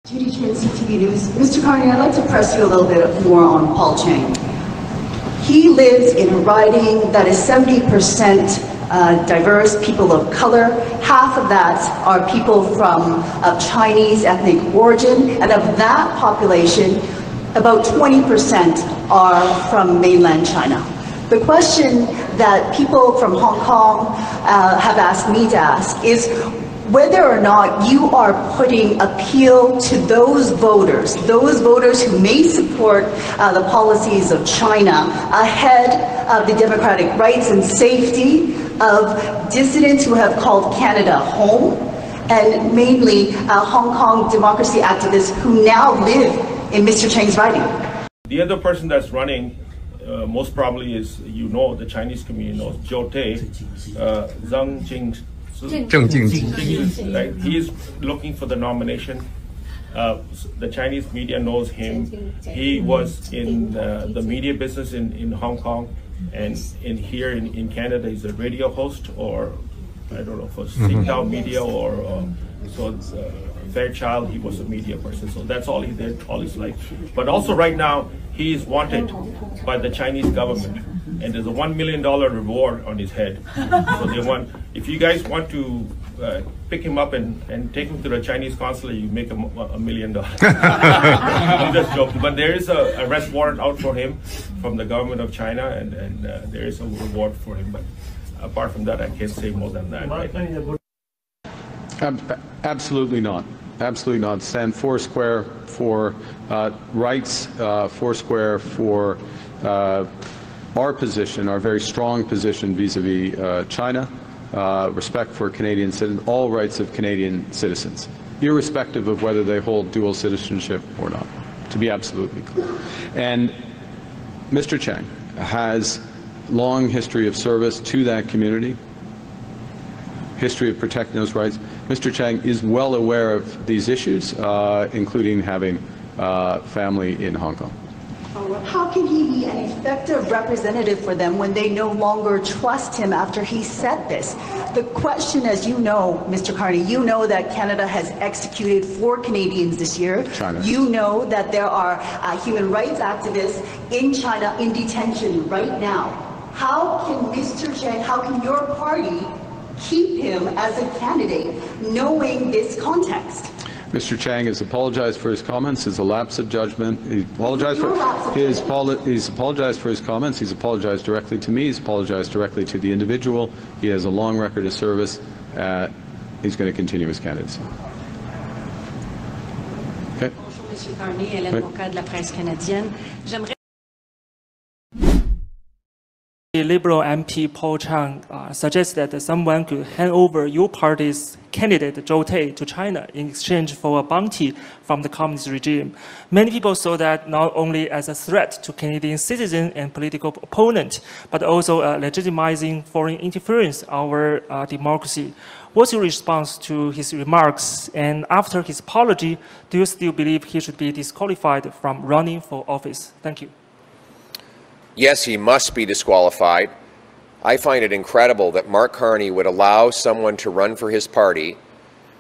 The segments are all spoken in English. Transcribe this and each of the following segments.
Judy, Trinh, CTV News. Mr. Carney, I'd like to press you a little bit more on Paul Chiang. He lives in a riding that is 70% diverse, people of color. Half of that are people of Chinese ethnic origin, and of that population, about 20% are from mainland China. The question that people from Hong Kong have asked me to ask is whether or not you are putting appeal to those voters who may support the policies of China ahead of the democratic rights and safety of dissidents who have called Canada home, and mainly Hong Kong democracy activists who now live in Mr. Chiang's riding. The other person that's running most probably is, the Chinese community knows, Zhou Zhang Jing. Right? He is looking for the nomination. The Chinese media knows him. He was in the media business in Hong Kong, and here in Canada he's a radio host, or I don't know, for Singtel Media, or so Fairchild, he was a media person. So that's all he did all his life. But also right now he is wanted by the Chinese government, and there's a $1 million reward on his head. So they want, if you guys want to pick him up and take him to the Chinese consulate, you make him $1 million. I'm just joking, but there is a arrest warrant out for him from the government of China, and there is a reward for him. But apart from that, I can't say more than that. Right? Absolutely not. Absolutely not. Stand foursquare for rights, foursquare for our position, our very strong position vis-a-vis China, respect for Canadian citizens, all rights of Canadian citizens, irrespective of whether they hold dual citizenship or not, to be absolutely clear. And Mr. Chiang has long history of service to that community, history of protecting those rights. Mr. Chiang is well aware of these issues, including having family in Hong Kong. How can he be an effective representative for them when they no longer trust him after he said this? The question, as you know, Mr. Carney, you know that Canada has executed 4 Canadians this year. China. You know that there are human rights activists in China in detention right now. How can Mr. Chiang, how can your party keep him as a candidate, knowing this context? Mr. Chiang has apologized for his comments. It's a lapse of judgment. He's apologized for his comments. He's apologized directly to me. He's apologized directly to the individual. He has a long record of service. He's going to continue his candidacy. Okay. Bonjour, Monsieur Carney, Hélène Boca de la presse canadienne. The Liberal MP Paul Chiang suggests that someone could hand over your party's candidate Zhou to China in exchange for a bounty from the communist regime. Many people saw that not only as a threat to Canadian citizens and political opponent, but also legitimizing foreign interference in our democracy. What's your response to his remarks? And after his apology, do you still believe he should be disqualified from running for office? Thank you. Yes, he must be disqualified. I find it incredible that Mark Carney would allow someone to run for his party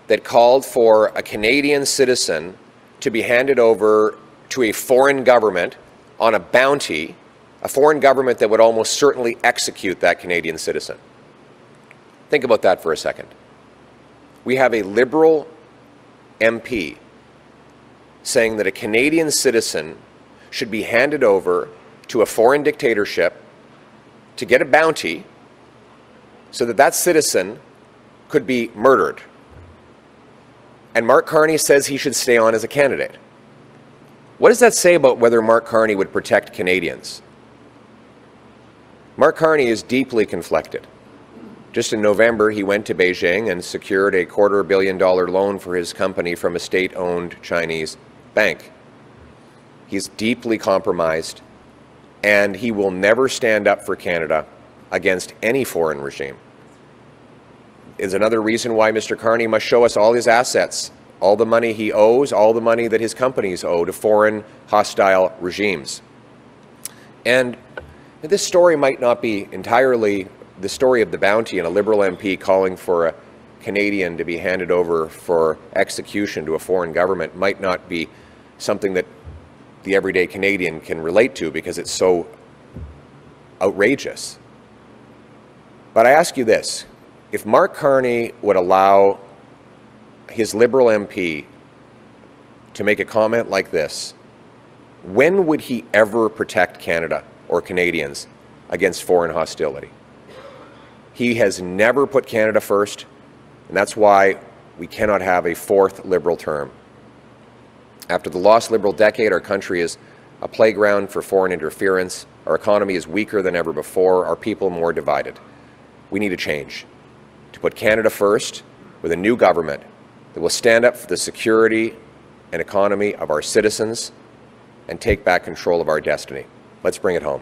that called for a Canadian citizen to be handed over to a foreign government on a bounty, a foreign government that would almost certainly execute that Canadian citizen. Think about that for a second. We have a Liberal MP saying that a Canadian citizen should be handed over to a foreign dictatorship to get a bounty so that that citizen could be murdered. And Mark Carney says he should stay on as a candidate. What does that say about whether Mark Carney would protect Canadians? Mark Carney is deeply conflicted. Just in November, he went to Beijing and secured a $250 million loan for his company from a state-owned Chinese bank. He's deeply compromised, and he will never stand up for Canada against any foreign regime. Is another reason why Mr. Carney must show us all his assets, all the money he owes, all the money that his companies owe to foreign hostile regimes. And this story might not be entirely the story of the bounty and a Liberal MP calling for a Canadian to be handed over for execution to a foreign government might not be something that the everyday Canadian can relate to because it's so outrageous. But I ask you this, if Mark Carney would allow his Liberal MP to make a comment like this, when would he ever protect Canada or Canadians against foreign hostility? He has never put Canada first, and that's why we cannot have a fourth Liberal term. After the lost Liberal decade, our country is a playground for foreign interference. Our economy is weaker than ever before, our people more divided. We need a change to put Canada first with a new government that will stand up for the security and economy of our citizens and take back control of our destiny. Let's bring it home.